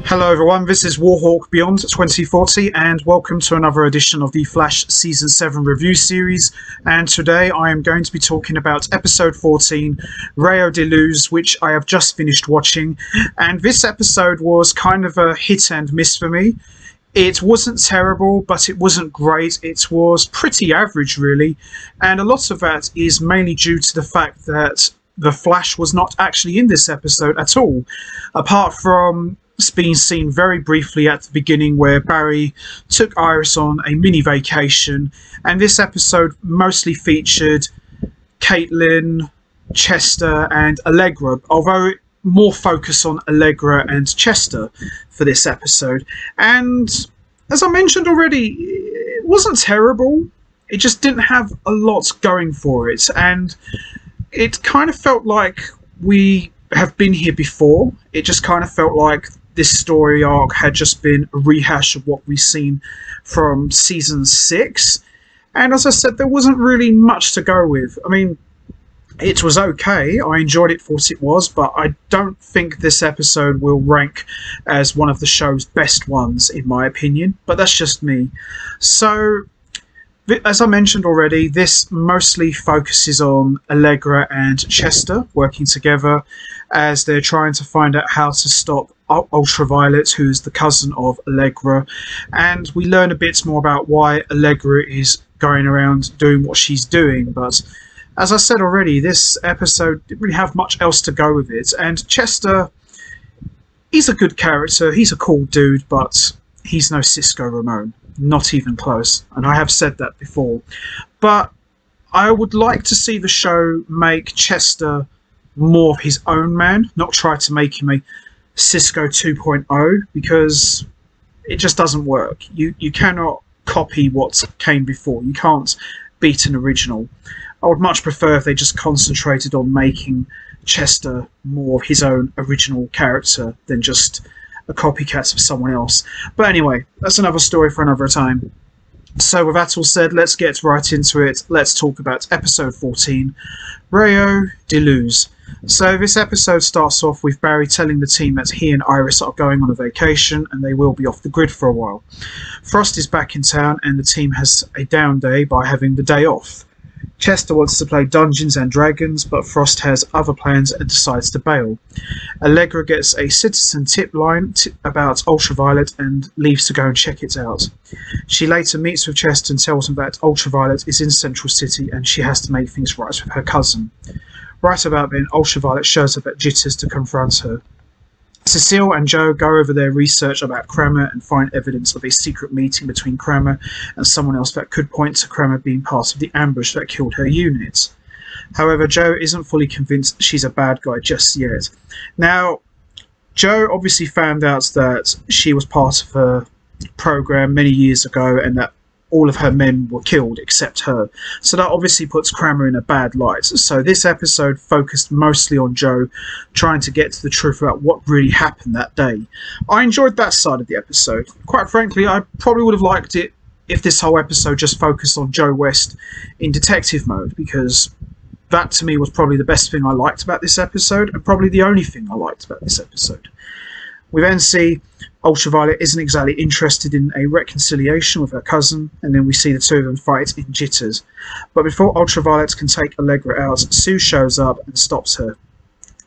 Hello everyone, this is Warhawk Beyond 2040 and welcome to another edition of the Flash Season 7 review series, and today I am going to be talking about episode 14, Rayo De Luz, which I have just finished watching, and this episode was kind of a hit and miss for me. It wasn't terrible, but it wasn't great. It was pretty average really, and a lot of that is mainly due to the fact that the Flash was not actually in this episode at all, apart from being seen very briefly at the beginning where Barry took Iris on a mini vacation, and this episode mostly featured Caitlin, Chester and Allegra, although more focus on Allegra and Chester for this episode. And as I mentioned already, it wasn't terrible, it just didn't have a lot going for it, and it kind of felt like we have been here before. It just kind of felt like this story arc had just been a rehash of what we've seen from season 6, and as I said, there wasn't really much to go with. I mean, it was okay, I enjoyed it for what it was, but I don't think this episode will rank as one of the show's best ones in my opinion, but that's just me. So as I mentioned already, this mostly focuses on Allegra and Chester working together as they're trying to find out how to stop Ultraviolet, who's the cousin of Allegra, and we learn a bit more about why Allegra is going around doing what she's doing. But as I said already, this episode didn't really have much else to go with it, and Chester, he's a good character, he's a cool dude, but he's no Cisco Ramon. Not even close, and I have said that before. But I would like to see the show make Chester more of his own man, not try to make him a Cisco 2.0, because it just doesn't work. You cannot copy what came before. You can't beat an original. I would much prefer if they just concentrated on making Chester more of his own original character than just a copycat of someone else. But anyway, that's another story for another time. So with that all said, let's get right into it. Let's talk about episode 14, Rayo De Luz. So this episode starts off with Barry telling the team that he and Iris are going on a vacation and they will be off the grid for a while. Frost is back in town and the team has a down day by having the day off. Chester wants to play Dungeons and Dragons, but Frost has other plans and decides to bail. Allegra gets a citizen tip line about Ultraviolet and leaves to go and check it out. She later meets with Chester and tells him that Ultraviolet is in Central City and she has to make things right with her cousin. Right about then, Ultraviolet shows up at Jitters to confront her. Cecile and Joe go over their research about Kramer and find evidence of a secret meeting between Kramer and someone else that could point to Kramer being part of the ambush that killed her unit. However, Joe isn't fully convinced she's a bad guy just yet. Now, Joe obviously found out that she was part of a program many years ago and that all of her men were killed except her. So that obviously puts Kramer in a bad light. So this episode focused mostly on Joe trying to get to the truth about what really happened that day. I enjoyed that side of the episode. Quite frankly, I probably would have liked it if this whole episode just focused on Joe West in detective mode, because that to me was probably the best thing I liked about this episode, and probably the only thing I liked about this episode. We then see Ultraviolet isn't exactly interested in a reconciliation with her cousin, and then we see the two of them fight in Jitters. But before Ultraviolet can take Allegra out, Sue shows up and stops her.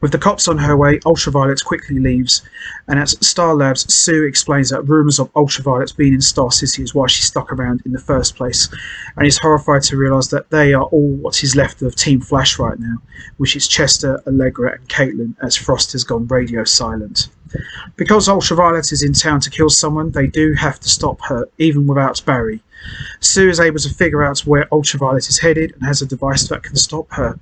With the cops on her way, Ultraviolet quickly leaves, and at Star Labs, Sue explains that rumours of Ultraviolet being in Star City is why she stuck around in the first place, and is horrified to realise that they are all what is left of Team Flash right now, which is Chester, Allegra and Caitlin, as Frost has gone radio silent. Because Ultraviolet is in town to kill someone, they do have to stop her, even without Barry. Sue is able to figure out where Ultraviolet is headed and has a device that can stop her.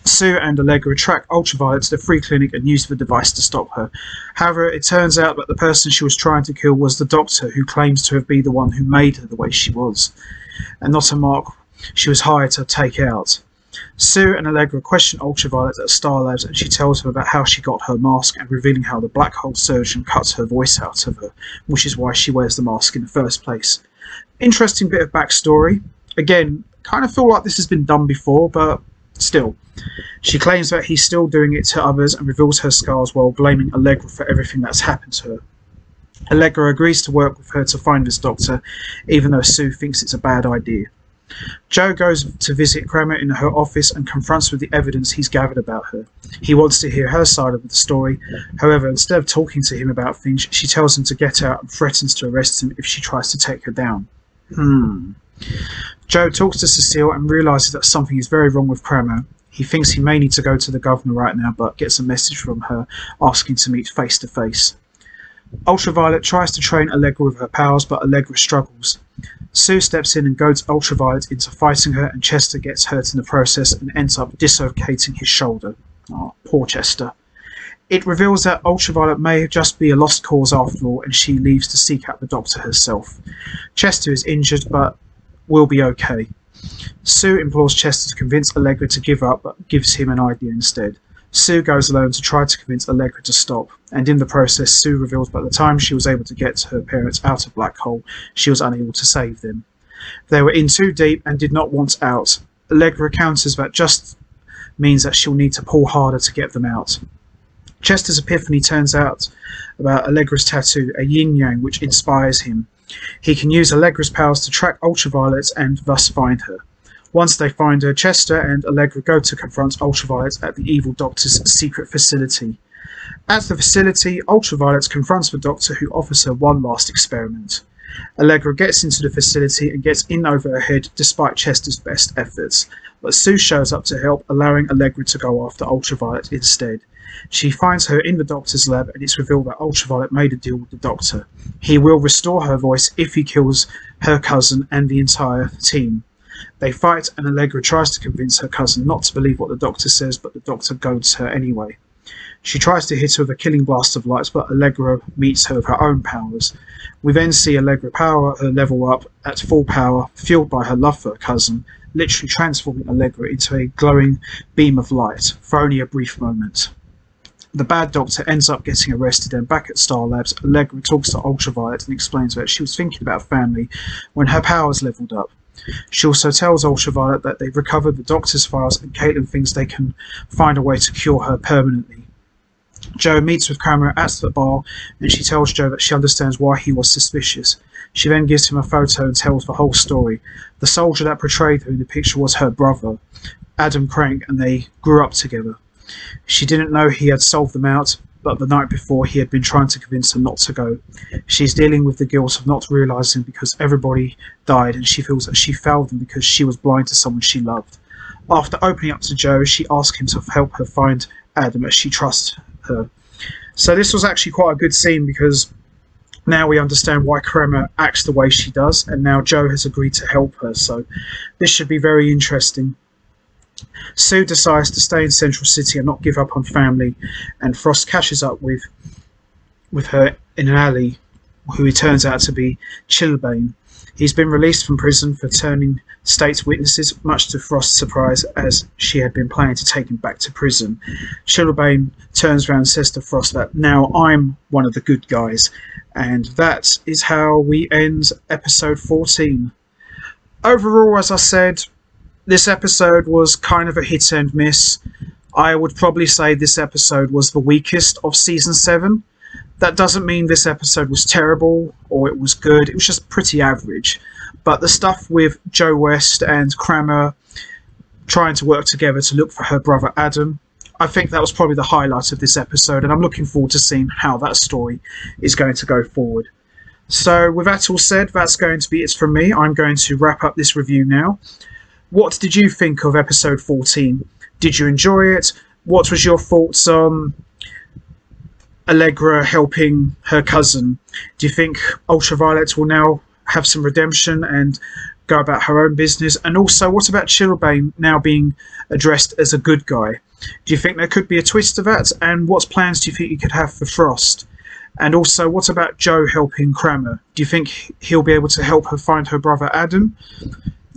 Sue and Allegra track Ultraviolet to the free clinic and use the device to stop her. However, it turns out that the person she was trying to kill was the doctor, who claims to have been the one who made her the way she was, and not a mark she was hired to take out. Sue and Allegra question Ultraviolet at Star Labs, and she tells her about how she got her mask and revealing how the black hole surgeon cut her voice out of her, which is why she wears the mask in the first place. Interesting bit of backstory. Again, kind of feel like this has been done before, but still. She claims that he's still doing it to others and reveals her scars while blaming Allegra for everything that's happened to her. Allegra agrees to work with her to find this doctor, even though Sue thinks it's a bad idea. Joe goes to visit Kramer in her office and confronts with the evidence he's gathered about her. He wants to hear her side of the story. However, instead of talking to him about things, she tells him to get out and threatens to arrest him if she tries to take her down. Joe talks to Cecile and realises that something is very wrong with Kramer. He thinks he may need to go to the governor right now, but gets a message from her asking to meet face to face. Ultraviolet tries to train Allegra with her powers, but Allegra struggles. Sue steps in and goads Ultraviolet into fighting her, and Chester gets hurt in the process and ends up dislocating his shoulder. Oh, poor Chester. It reveals that Ultraviolet may just be a lost cause after all, and she leaves to seek out the doctor herself. Chester is injured, but will be okay. Sue implores Chester to convince Allegra to give up, but gives him an idea instead. Sue goes alone to try to convince Allegra to stop, and in the process Sue reveals by the time she was able to get her parents out of Black Hole, she was unable to save them. They were in too deep and did not want out. Allegra counters that just means that she'll need to pull harder to get them out. Chester's epiphany turns out about Allegra's tattoo, a yin-yang which inspires him. He can use Allegra's powers to track Ultraviolet and thus find her. Once they find her, Chester and Allegra go to confront Ultraviolet at the evil doctor's secret facility. At the facility, Ultraviolet confronts the doctor, who offers her one last experiment. Allegra gets into the facility and gets in over her head despite Chester's best efforts, but Sue shows up to help, allowing Allegra to go after Ultraviolet instead. She finds her in the doctor's lab, and it's revealed that Ultraviolet made a deal with the doctor. He will restore her voice if he kills her cousin and the entire team. They fight, and Allegra tries to convince her cousin not to believe what the doctor says, but the doctor goads her anyway. She tries to hit her with a killing blast of lights, but Allegra meets her with her own powers. We then see Allegra power her level up at full power, fueled by her love for her cousin, literally transforming Allegra into a glowing beam of light, for only a brief moment. The bad doctor ends up getting arrested, and back at Star Labs, Allegra talks to Ultraviolet and explains that she was thinking about family when her powers leveled up. She also tells Ultraviolet that they've recovered the doctor's files, and Caitlin thinks they can find a way to cure her permanently. Joe meets with Kramer at the bar, and she tells Joe that she understands why he was suspicious. She then gives him a photo and tells the whole story. The soldier that portrayed her in the picture was her brother, Adam Crank, and they grew up together. She didn't know he had solved them out, but the night before he had been trying to convince her not to go. She's dealing with the guilt of not realising because everybody died, and she feels that she failed them because she was blind to someone she loved. After opening up to Joe, she asks him to help her find Adam as she trusts her. So this was actually quite a good scene, because now we understand why Kramer acts the way she does, and now Joe has agreed to help her, so this should be very interesting. Sue decides to stay in Central City and not give up on family, and Frost catches up with her in an alley, who he turns out to be Chilblain. He's been released from prison for turning state witnesses, much to Frost's surprise, as she had been planning to take him back to prison. Chilblain turns around and says to Frost that now I'm one of the good guys, and that is how we end episode 14. Overall, as I said, this episode was kind of a hit and miss. I would probably say this episode was the weakest of Season 7. That doesn't mean this episode was terrible or it was good. It was just pretty average. But the stuff with Joe West and Kramer trying to work together to look for her brother Adam, I think that was probably the highlight of this episode, and I'm looking forward to seeing how that story is going to go forward. So with that all said, that's going to be it from me. I'm going to wrap up this review now. What did you think of episode 14? Did you enjoy it? What was your thoughts on Allegra helping her cousin? Do you think Ultraviolet will now have some redemption and go about her own business? And also, what about Chilblain now being addressed as a good guy? Do you think there could be a twist to that? And what plans do you think you could have for Frost? And also, what about Joe helping Kramer? Do you think he'll be able to help her find her brother Adam?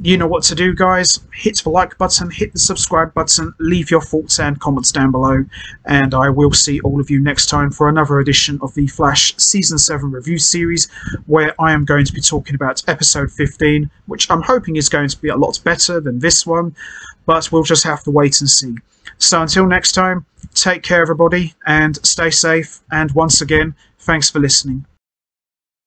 You know what to do, guys. Hit the like button, hit the subscribe button, leave your thoughts and comments down below, and I will see all of you next time for another edition of the Flash Season 7 review series, where I am going to be talking about episode 15, which I'm hoping is going to be a lot better than this one, but we'll just have to wait and see. So until next time, take care everybody, and stay safe, and once again, thanks for listening.